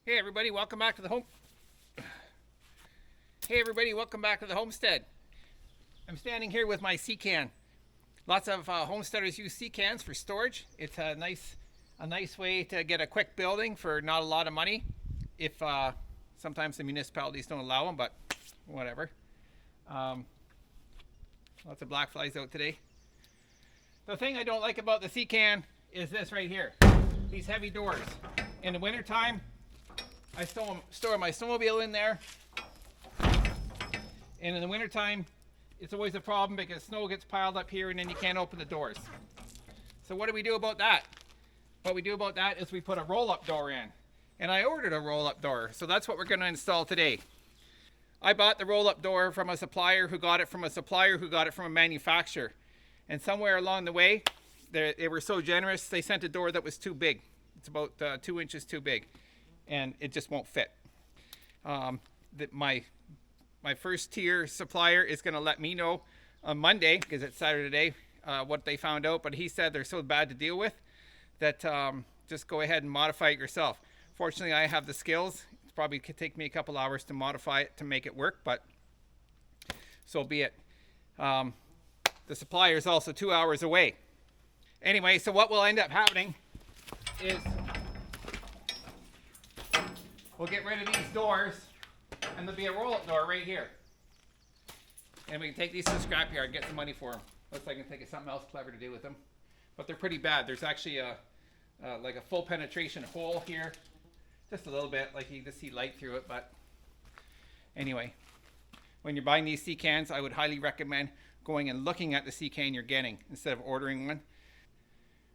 Hey everybody, welcome back to the home. Hey everybody, welcome back to the homestead. I'm standing here with my Seacan. Lots of homesteaders use Seacans for storage. It's a nice way to get a quick building for not a lot of money. If sometimes the municipalities don't allow them, but whatever. Lots of black flies out today. The thing I don't like about the Seacan is this right here. These heavy doors. In the wintertime, I store my snowmobile in there, and in the wintertime it's always a problem because snow gets piled up here and then you can't open the doors. So what do we do about that? What we do about that is we put a roll-up door in, and I ordered a roll-up door, so that's what we're going to install today. I bought the roll-up door from a supplier who got it from a supplier who got it from a manufacturer, and somewhere along the way they were so generous they sent a door that was too big. It's about 2 inches too big, and it just won't fit. My first tier supplier is going to let me know on Monday, because it's Saturday, what they found out, but he said they're so bad to deal with that just go ahead and modify it yourself. Fortunately, I have the skills. It probably could take me a couple hours to modify it to make it work, but so be it. The supplier is also 2 hours away. Anyway, so what will end up happening is we'll get rid of these doors, and there'll be a roll-up door right here. And we can take these to the scrapyard and get some money for them. Looks like I can think of something else clever to do with them. But they're pretty bad. There's actually like a full penetration hole here. Just a little bit, like you can just see light through it. But anyway, when you're buying these Seacans, I would highly recommend going and looking at the Seacan you're getting instead of ordering one.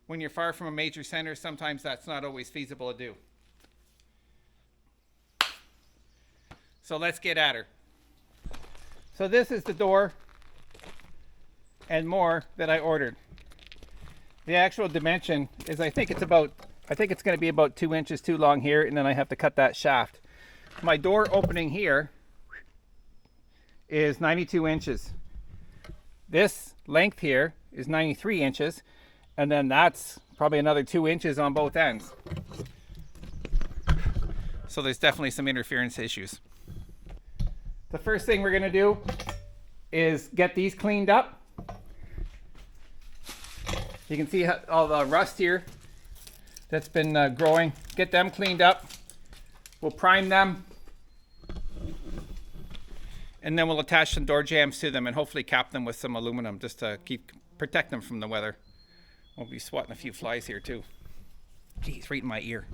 When you're far from a major center, sometimes that's not always feasible to do. So let's get at her. So this is the door and more that I ordered. The actual dimension is, I think it's going to be about 2 inches too long here, and then I have to cut that shaft. My door opening here is 92 inches. This length here is 93 inches, and then that's probably another 2 inches on both ends. So there's definitely some interference issues. The first thing we're going to do is get these cleaned up. You can see all the rust here that's been growing. Get them cleaned up. We'll prime them, and then we'll attach some door jambs to them and hopefully cap them with some aluminum just to protect them from the weather. We'll be swatting a few flies here too. Geez, right in my ear.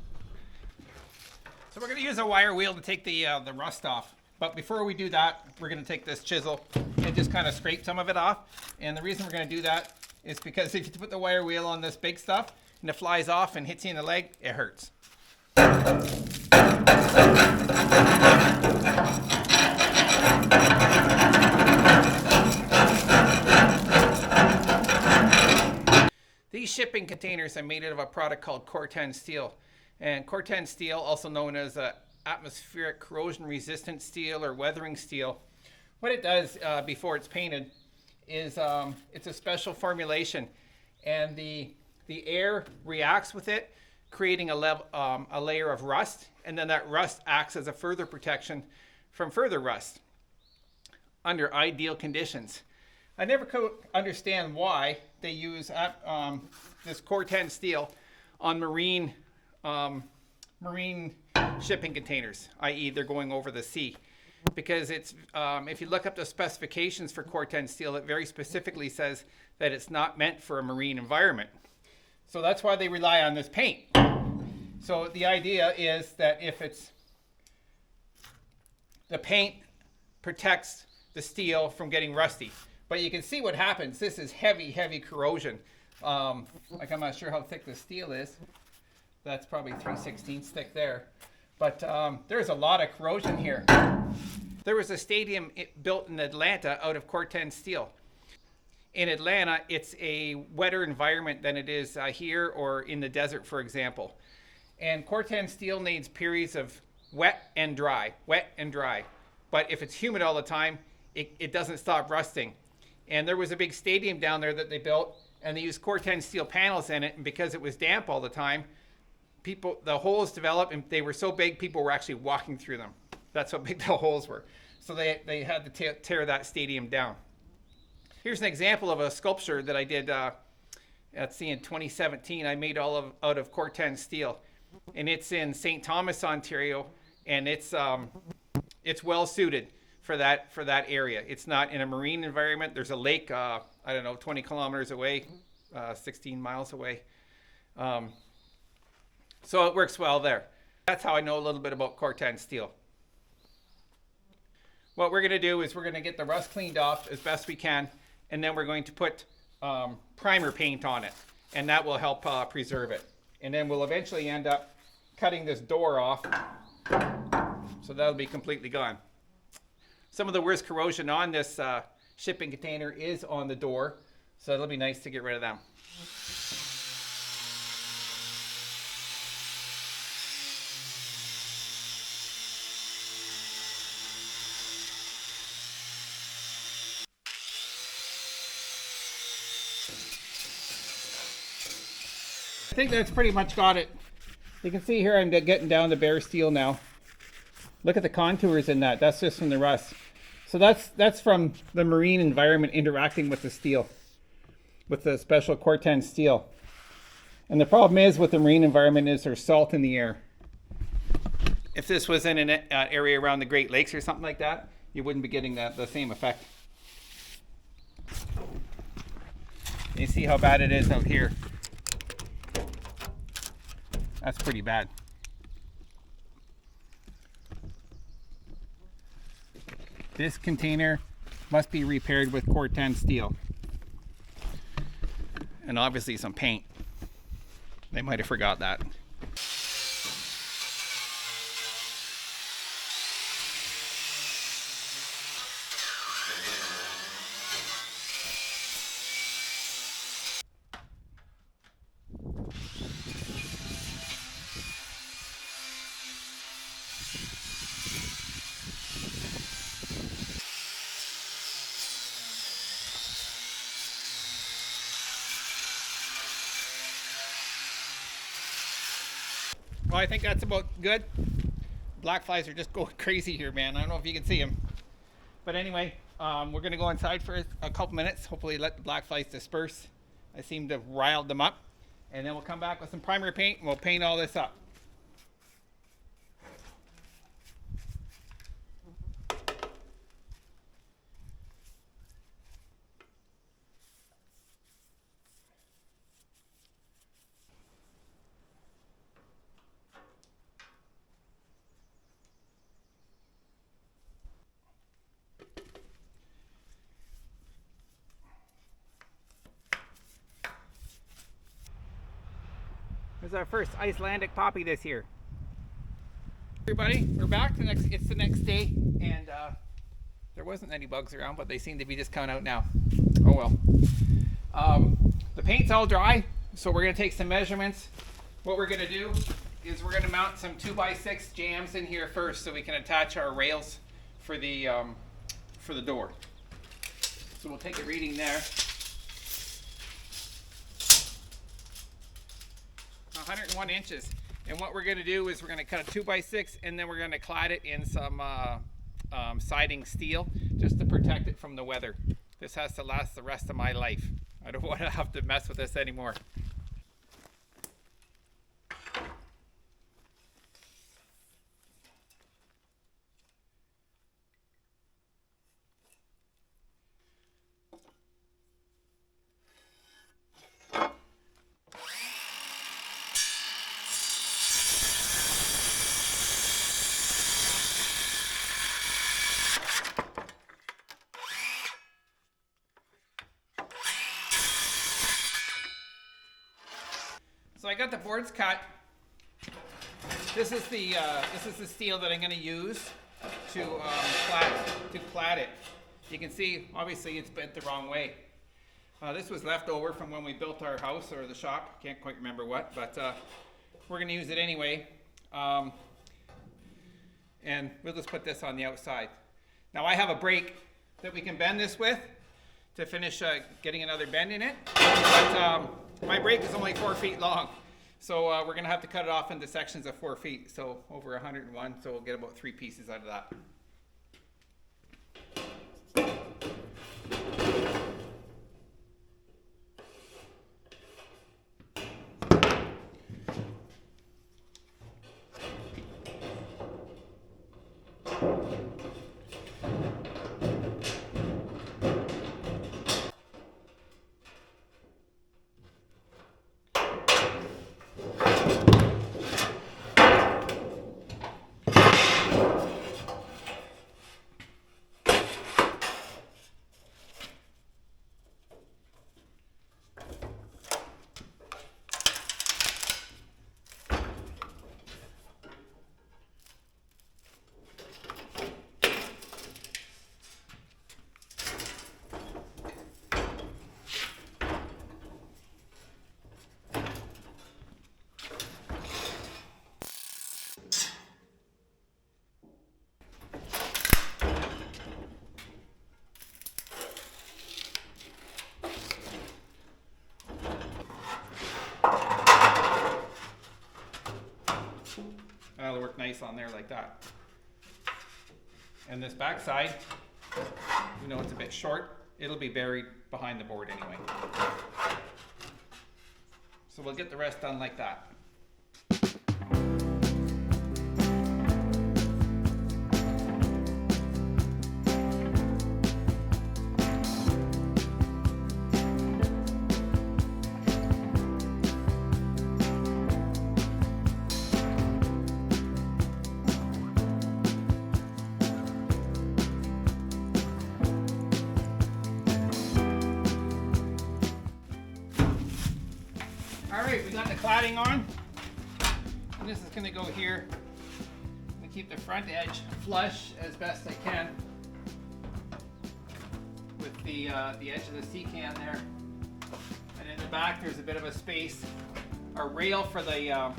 So we're going to use a wire wheel to take the rust off. But before we do that, we're going to take this chisel and just kind of scrape some of it off. And the reason we're going to do that is because if you put the wire wheel on this big stuff and it flies off and hits you in the leg, it hurts. These shipping containers are made out of a product called Corten steel. And Corten steel, also known as atmospheric corrosion resistant steel or weathering steel, what it does before it's painted is it's a special formulation, and the air reacts with it, creating a layer of rust, and then that rust acts as a further protection from further rust under ideal conditions. I never could understand why they use this Corten steel on marine shipping containers, i.e. they're going over the sea, because it's if you look up the specifications for Corten steel, it very specifically says that it's not meant for a marine environment. So that's why they rely on this paint. So the idea is that the paint protects the steel from getting rusty. But you can see what happens. This is heavy corrosion. Like, I'm not sure how thick the steel is. That's probably 3/16 thick there. But there's a lot of corrosion here. There was a stadium built in Atlanta out of Corten steel. In Atlanta, it's a wetter environment than it is here or in the desert, for example. And Corten steel needs periods of wet and dry. But if it's humid all the time, it doesn't stop rusting. And there was a big stadium down there that they built, and they used Corten steel panels in it, and because it was damp all the time, the holes developed, and they were so big, people were actually walking through them. That's how big the holes were. So they had to tear that stadium down. Here's an example of a sculpture that I did in 2017. I made out of Corten steel, and it's in St. Thomas, Ontario, and it's well suited for that area. It's not in a marine environment. There's a lake, I don't know, 20 kilometers away, 16 miles away. So it works well there. That's how I know a little bit about Corten steel. What we're going to do is we're going to get the rust cleaned off as best we can, and then we're going to put primer paint on it, and that will help preserve it. And then we'll eventually end up cutting this door off, so that'll be completely gone. Some of the worst corrosion on this shipping container is on the door, so it'll be nice to get rid of them. I think that's pretty much got it. You can see here I'm getting down to bare steel now. Look at the contours in that. That's just from the rust. So that's from the marine environment interacting with the steel, with the special Corten steel. And the problem is with the marine environment is there's salt in the air. If this was in an area around the Great Lakes or something like that, you wouldn't be getting the same effect. You see how bad it is out here. That's pretty bad. This container must be repaired with Corten steel. And obviously some paint. They might have forgot that. Well, I think that's about good. Black flies are just going crazy here, man. I don't know if you can see them. But anyway, we're going to go inside for a couple minutes. Hopefully let the black flies disperse. I seem to have riled them up. And then we'll come back with some primer paint and we'll paint all this up. This is our first Icelandic poppy this year. Everybody, we're back. It's the next day, and there wasn't any bugs around, but they seem to be just coming out now. Oh well. The paint's all dry, so we're going to take some measurements. What we're going to do is we're going to mount some 2x6 jams in here first, so we can attach our rails for the door. So we'll take a reading there. 101 inches, and what we're going to do is we're going to cut a 2x6 and then we're going to clad it in some siding steel just to protect it from the weather. This has to last the rest of my life. I don't want to have to mess with this anymore. So I got the boards cut. This is the steel that I'm going to use to clad it. You can see, obviously, it's bent the wrong way. This was left over from when we built our house or the shop. Can't quite remember what, but we're going to use it anyway. And we'll just put this on the outside. Now I have a brake that we can bend this with to finish getting another bend in it. But my brake is only 4 feet long. So we're gonna have to cut it off into sections of 4 feet, so over 101, so we'll get about 3 pieces out of that. That'll work nice on there like that. And this back side, you know, it's a bit short. It'll be buried behind the board anyway. So we'll get the rest done like that. Alright, we got the cladding on, and this is going to go here. I'm going to keep the front edge flush as best I can with the edge of the Seacan there. And in the back there's a bit of a space. Our rail for the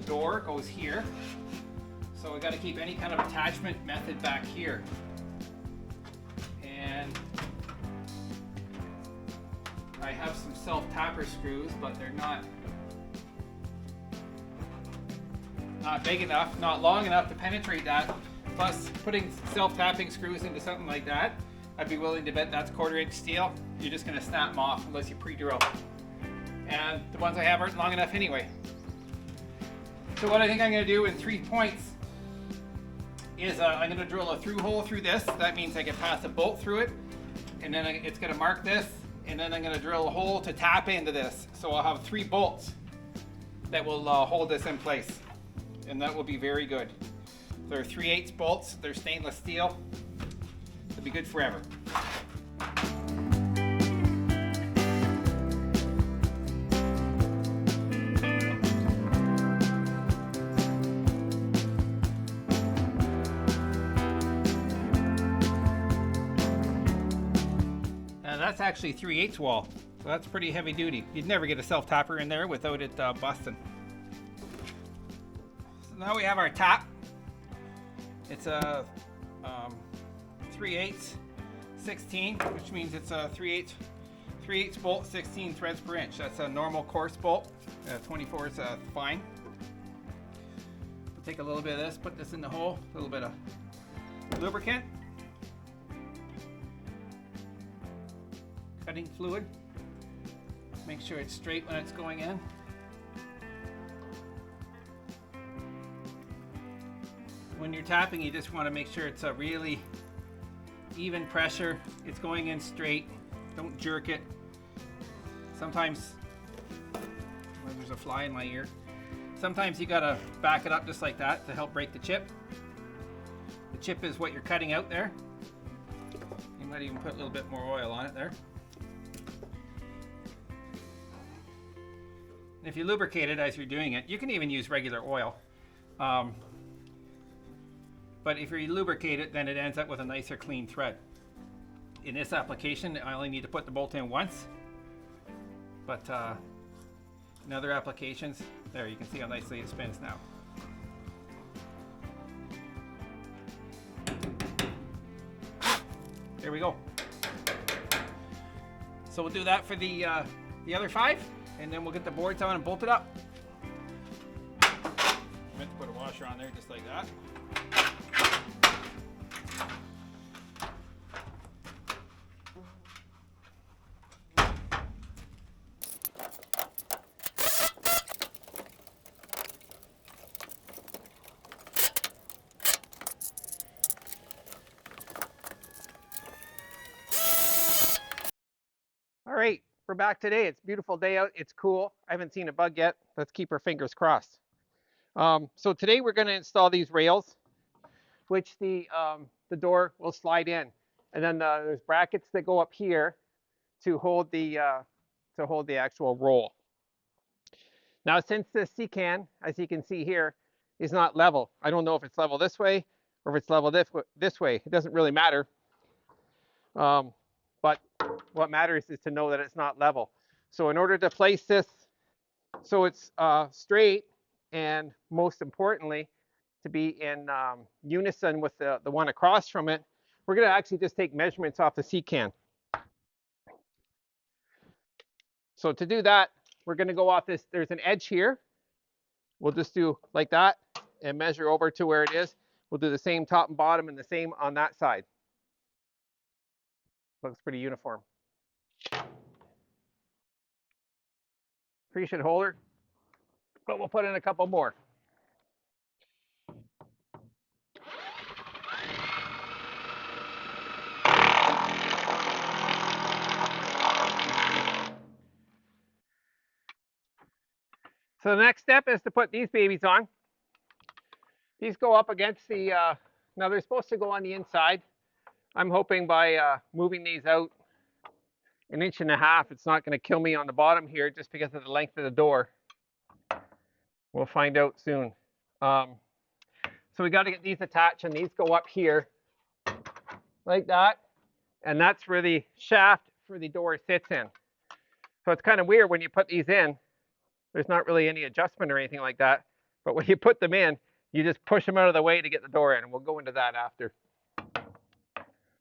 door goes here, so we got to keep any kind of attachment method back here. And I have some self-tapper screws, but they're not big enough, not long enough to penetrate that. Plus, putting self-tapping screws into something like that, I'd be willing to bet that's 1/4 inch steel. You're just going to snap them off unless you pre-drill. And the ones I have aren't long enough anyway. So what I think I'm going to do in 3 points is I'm going to drill a through hole through this. That means I can pass a bolt through it, and then it's going to mark this. And then I'm going to drill a hole to tap into this. So I'll have 3 bolts that will hold this in place. And that will be very good. They're 3/8 bolts. They're stainless steel. They'll be good forever. That's actually 3/8 wall, so that's pretty heavy duty. You'd never get a self-tapper in there without it busting. So now we have our tap. It's a 3/8 16, which means it's a 3/8 bolt, 16 threads per inch. That's a normal coarse bolt. 24 is fine. We'll take a little bit of this, put this in the hole, a little bit of lubricant. Cutting fluid. Make sure it's straight when it's going in. When you're tapping, you just want to make sure it's a really even pressure. It's going in straight. Don't jerk it. Sometimes, well, there's a fly in my ear. Sometimes you gotta back it up just like that to help break the chip. The chip is what you're cutting out there. You might even put a little bit more oil on it there. If you lubricate it as you're doing it, you can even use regular oil. But if you lubricate it, then it ends up with a nicer clean thread. In this application, I only need to put the bolt in once. But in other applications, there, you can see how nicely it spins now. There we go. So we'll do that for the other 5. and then we'll get the boards on and bolt it up. I meant to put a washer on there just like that. All right, we're back today. It's a beautiful day out. It's cool. I haven't seen a bug yet. Let's keep our fingers crossed. So today we're going to install these rails, which the door will slide in, and then there's brackets that go up here to hold the actual roll. Now, since the Seacan, as you can see here, is not level, I don't know if it's level this way or if it's level this way. It doesn't really matter. But what matters is to know that it's not level. So in order to place this so it's straight, and most importantly, to be in unison with the one across from it, we're going to actually just take measurements off the Seacan. So to do that, we're going to go off this. There's an edge here. We'll just do like that and measure over to where it is. We'll do the same top and bottom and the same on that side. Looks pretty uniform. Appreciate holder, but we'll put in a couple more. So the next step is to put these babies on. These go up against the, now they're supposed to go on the inside. I'm hoping by moving these out 1.5 inches, it's not going to kill me on the bottom here just because of the length of the door. We'll find out soon. So we got to get these attached, and these go up here like that. And that's where the shaft for the door sits in. So it's kind of weird when you put these in. There's not really any adjustment or anything like that. But when you put them in, you just push them out of the way to get the door in. And we'll go into that after.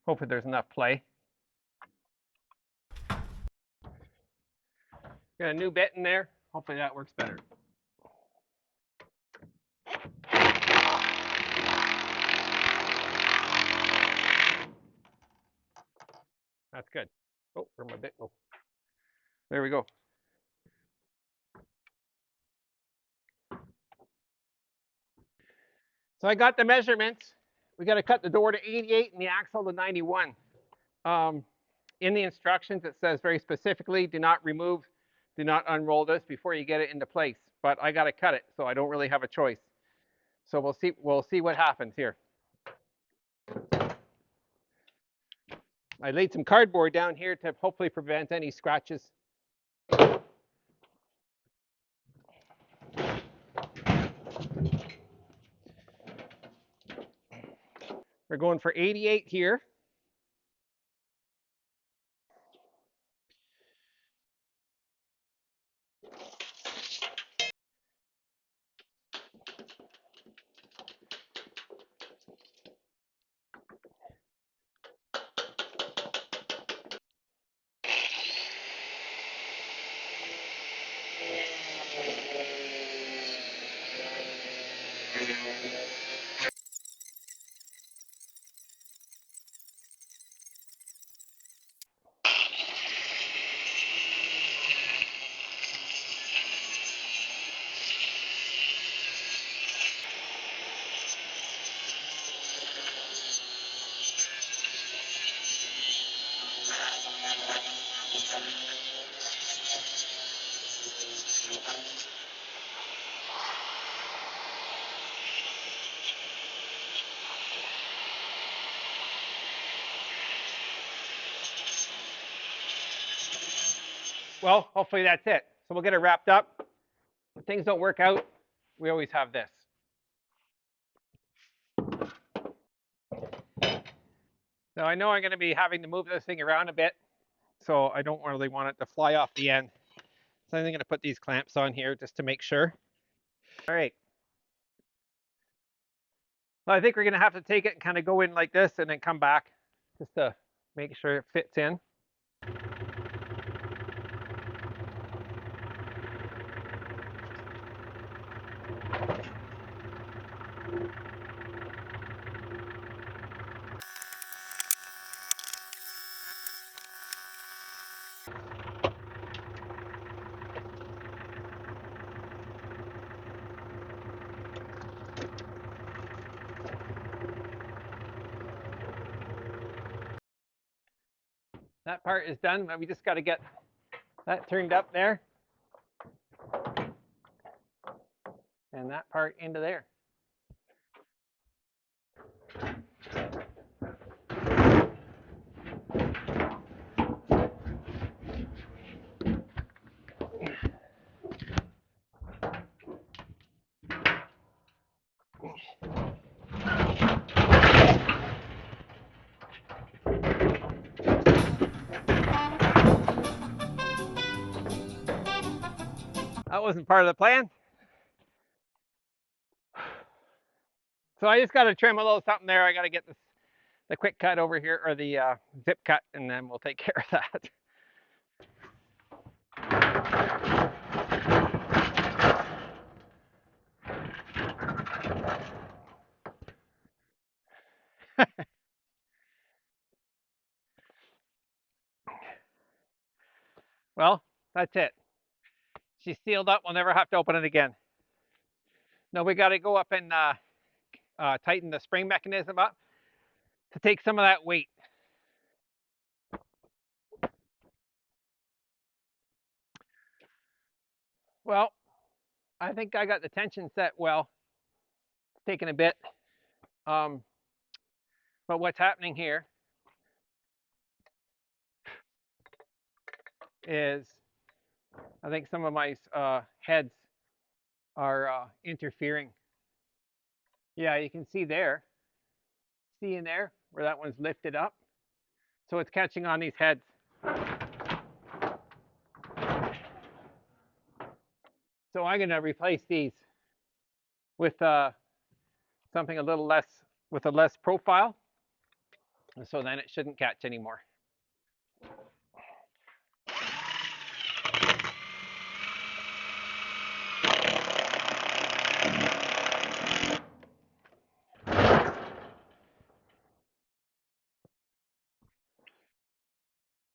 Hopefully there's enough play. Got a new bit in there. Hopefully that works better. That's good. Oh, where'd my bit go? There we go. So I got the measurements. We got to cut the door to 88 and the axle to 91. In the instructions, it says very specifically, do not remove, do not unroll this before you get it into place. But I got to cut it, so I don't really have a choice. So we'll see what happens here. I laid some cardboard down here to hopefully prevent any scratches. We're going for 88 here. Well, hopefully that's it. So we'll get it wrapped up. If things don't work out, we always have this. Now I know I'm going to be having to move this thing around a bit, so I don't really want it to fly off the end. So I'm going to put these clamps on here just to make sure. All right. Well, I think we're going to have to take it and kind of go in like this and then come back just to make sure it fits in. That part is done. We just got to get that turned up there. And that part into there. That wasn't part of the plan. So I just got to trim a little something there. I got to get the quick cut over here, or the zip cut, and then we'll take care of that. Well, that's it. She's sealed up. We'll never have to open it again. No, we got to go up and tighten the spring mechanism up to take some of that weight. Well, I think I got the tension set well. It's taking a bit. But what's happening here is I think some of my heads are interfering. Yeah, you can see there. See in there where that one's lifted up? So it's catching on these heads. So I'm going to replace these with something a little less, with a less profile. And so then it shouldn't catch anymore.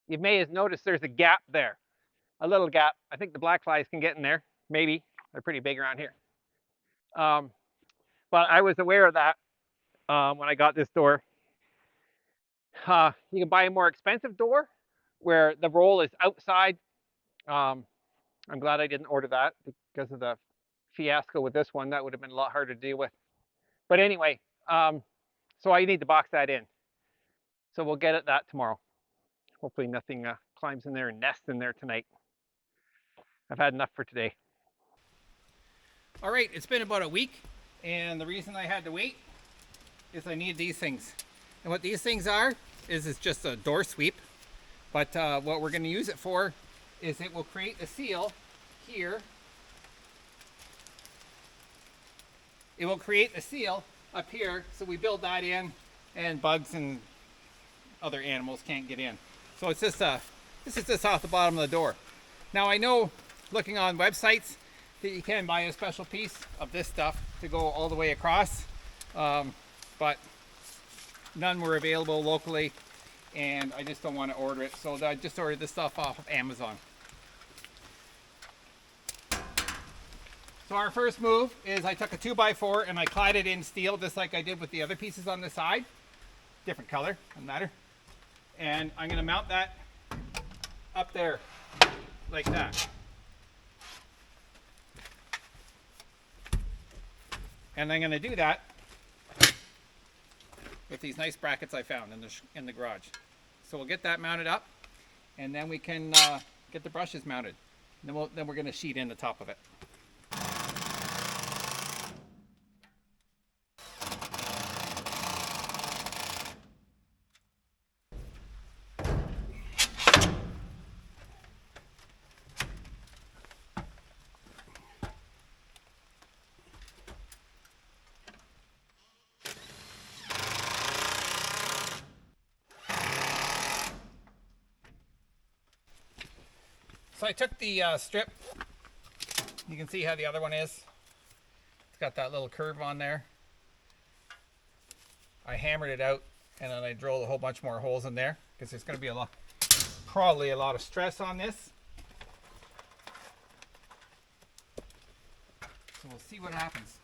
You may have noticed there's a gap there, a little gap. I think the black flies can get in there, maybe. They're pretty big around here. But I was aware of that when I got this door. You can buy a more expensive door where the roll is outside. I'm glad I didn't order that because of the fiasco with this one. That would have been a lot harder to deal with. But anyway, so I need to box that in. So we'll get at that tomorrow. Hopefully nothing climbs in there and nests in there tonight. I've had enough for today. All right, it's been about a week, and the reason I had to wait is I need these things. And what these things are is it's just a door sweep, but what we're going to use it for is it will create a seal here. It will create a seal up here, so we build that in, and bugs and other animals can't get in. So it's just this is just off the bottom of the door. Now I know, looking on websites, that you can buy a special piece of this stuff to go all the way across, but none were available locally, and I just don't want to order it. So I just ordered this stuff off of Amazon. So our first move is I took a 2x4 and I clad it in steel just like I did with the other pieces on the side. Different color, doesn't matter. And I'm going to mount that up there like that. And I'm going to do that with these nice brackets I found in the garage. So we'll get that mounted up, and then we can get the brushes mounted. And then we're going to sheet in the top of it. So I took the strip. You can see how the other one is. It's got that little curve on there. I hammered it out, and then I drilled a whole bunch more holes in there because there's going to be probably a lot of stress on this. So we'll see what happens.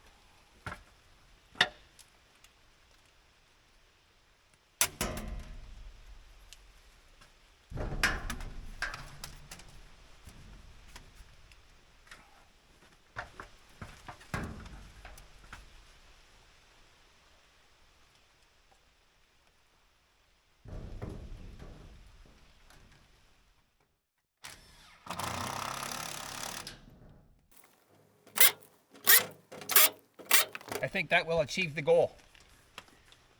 I think that will achieve the goal.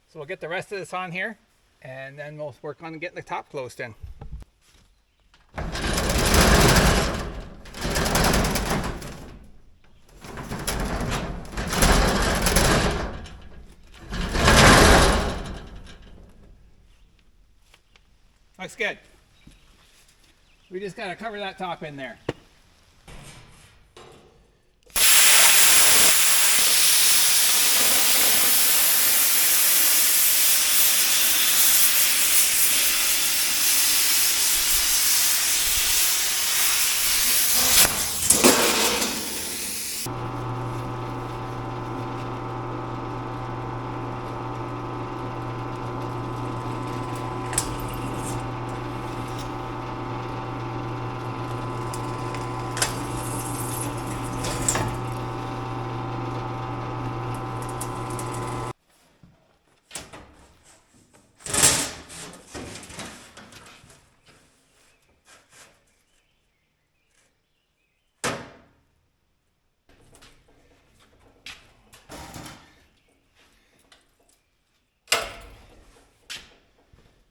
So we'll get the rest of this on here, and then we'll work on getting the top closed in. Looks good. We just got to cover that top in there.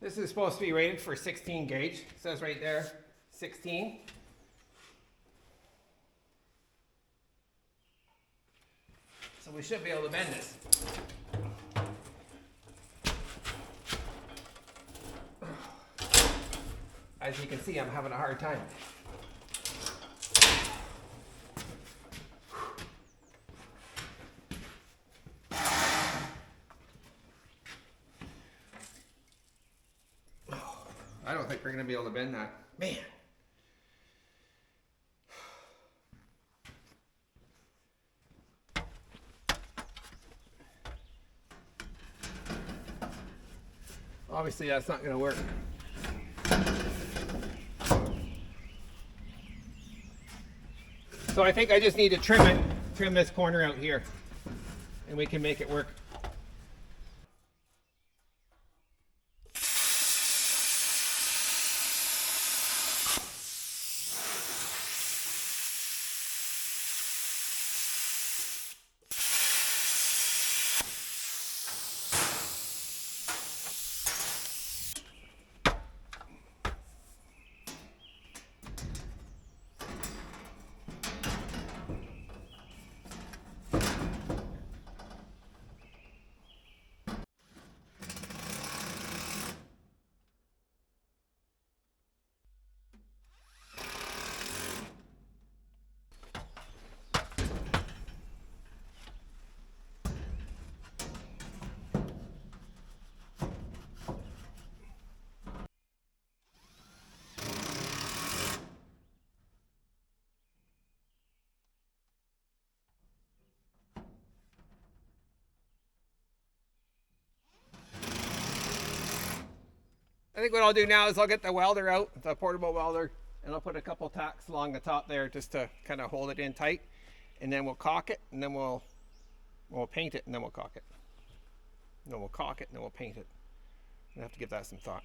This is supposed to be rated for 16 gauge. It says right there, 16. So we should be able to bend this. As you can see, I'm having a hard time. I don't think we're going to be able to bend that. Man. Obviously, that's not going to work. So I think I just need to trim this corner out here, and we can make it work. I think what I'll do now is I'll get the welder out, the portable welder, and I'll put a couple tacks along the top there just to kind of hold it in tight. And then we'll caulk it, and then we'll paint it, and then we'll caulk it. And then we'll caulk it, and then we'll paint it. I have to give that some thought.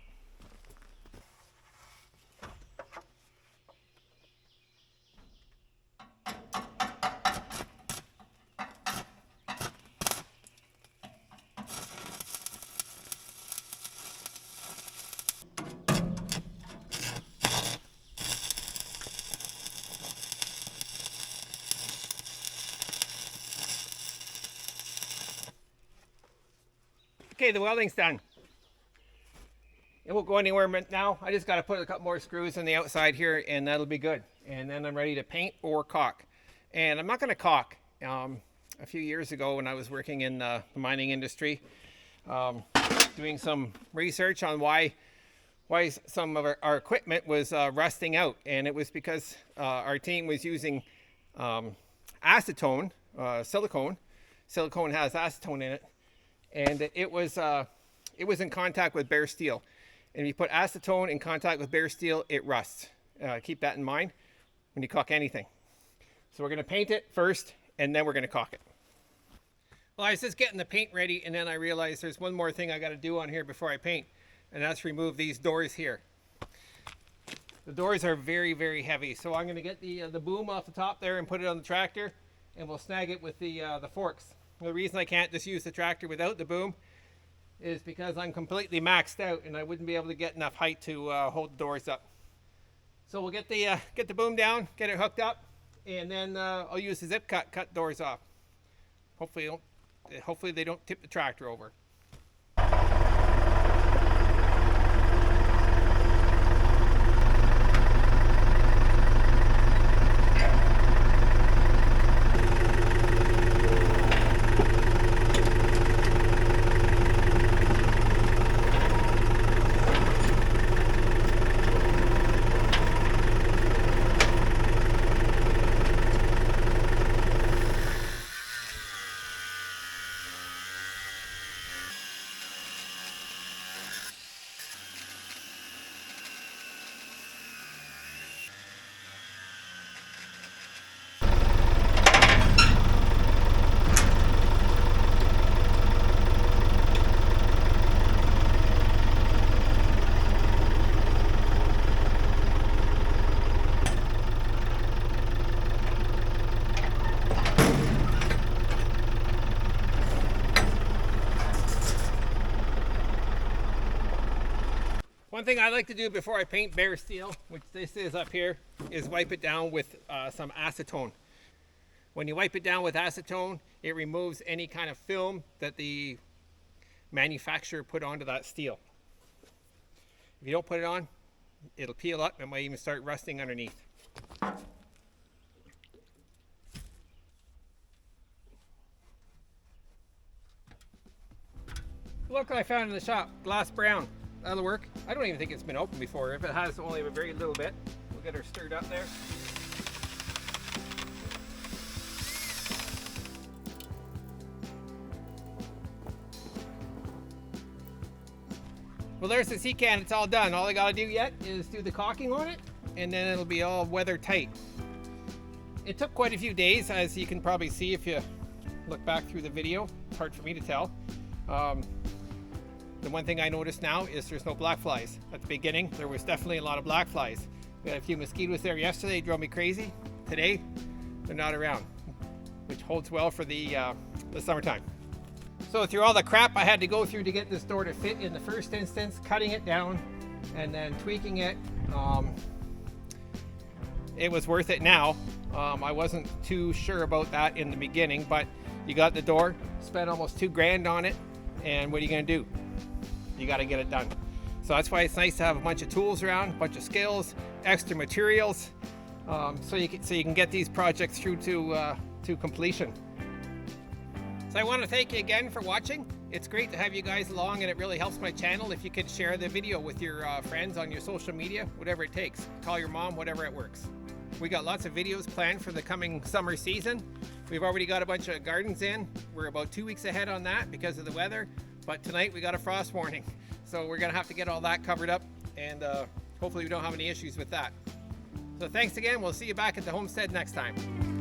Okay, the welding's done. It won't go anywhere now. I just got to put a couple more screws on the outside here, and that'll be good. And then I'm ready to paint or caulk. And I'm not going to caulk. A few years ago when I was working in the mining industry, doing some research on why some of our equipment was rusting out, and it was because our team was using acetone, silicone. Silicone has acetone in it, and it was in contact with bare steel. And if you put acetone in contact with bare steel, it rusts. Keep that in mind when you caulk anything. So we're going to paint it first, and then we're going to caulk it. Well, I was just getting the paint ready, and then I realized there's one more thing I got to do on here before I paint, and that's remove these doors here. The doors are very, very heavy, so I'm going to get the boom off the top there and put it on the tractor, and we'll snag it with the forks. The reason I can't just use the tractor without the boom is because I'm completely maxed out, and I wouldn't be able to get enough height to hold the doors up. So we'll get the boom down, get it hooked up, and then I'll use the zip cut doors off. Hopefully they don't tip the tractor over. One thing I like to do before I paint bare steel, which this is up here, is wipe it down with some acetone. When you wipe it down with acetone, it removes any kind of film that the manufacturer put onto that steel. If you don't put it on, it'll peel up and might even start rusting underneath. Look what I found in the shop, glass brown. That'll work. I don't even think it's been opened before. If it has only a very little bit, we'll get her stirred up there. Well, there's the Seacan. It's all done. All I gotta do yet is do the caulking on it, and then it'll be all weather tight. It took quite a few days, as you can probably see if you look back through the video. It's hard for me to tell. The one thing I noticed now is there's no black flies. At the beginning, there was definitely a lot of black flies. We had a few mosquitoes there yesterday, they drove me crazy. Today, they're not around, which holds well for the summertime. So through all the crap I had to go through to get this door to fit in the first instance, cutting it down and then tweaking it, it was worth it now. I wasn't too sure about that in the beginning, but you got the door, spent almost $2,000 on it, and what are you gonna do? You got to get it done. So that's why it's nice to have a bunch of tools around, a bunch of skills, extra materials, so you can get these projects through to completion. So I want to thank you again for watching. It's great to have you guys along, and it really helps my channel if you could share the video with your friends on your social media, whatever it takes. Call your mom, whatever it works. We got lots of videos planned for the coming summer season. We've already got a bunch of gardens in. We're about 2 weeks ahead on that because of the weather. But tonight we got a frost warning, so we're gonna have to get all that covered up, and hopefully we don't have any issues with that. So thanks again, we'll see you back at the homestead next time.